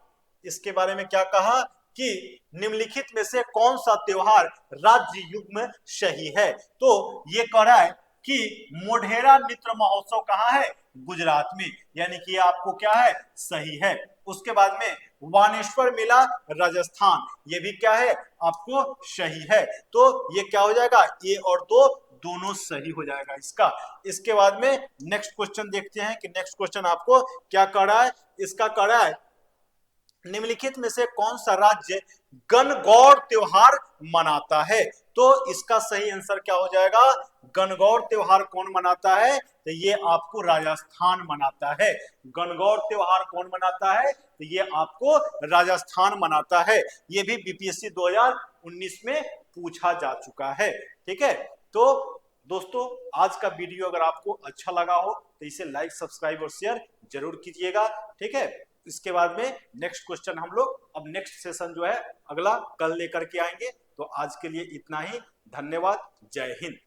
इसके बारे में क्या कहा कि निम्नलिखित में से कौन सा त्योहार राज्य युग्म सही है। तो ये कह रहा है कि मोढेरा नृत्य महोत्सव कहाँ है, गुजरात में, यानी कि आपको क्या है, सही है। उसके बाद में वानेश्वर मेला राजस्थान, ये भी क्या है, आपको सही है। तो ये क्या हो जाएगा, ए और दो दोनों सही हो जाएगा इसका। इसके बाद में नेक्स्ट क्वेश्चन देखते हैं कि नेक्स्ट क्वेश्चन आपको क्या कर रहा है। इसका कर रहा है निम्नलिखित में से कौन सा राज्य गणगौर त्योहार मनाता है। तो इसका सही आंसर क्या हो जाएगा, गणगौर त्योहार कौन मनाता है, तो ये आपको राजस्थान मनाता है। गणगौर त्योहार कौन मनाता है, तो ये आपको राजस्थान मनाता है। ये भी बीपीएससी 2019 में पूछा जा चुका है। ठीक है, तो दोस्तों आज का वीडियो अगर आपको अच्छा लगा हो तो इसे लाइक, सब्सक्राइब और शेयर जरूर कीजिएगा। ठीक है, इसके बाद में नेक्स्ट क्वेश्चन हम लोग अब नेक्स्ट सेशन जो है अगला कल लेकर के आएंगे। तो आज के लिए इतना ही, धन्यवाद, जय हिंद।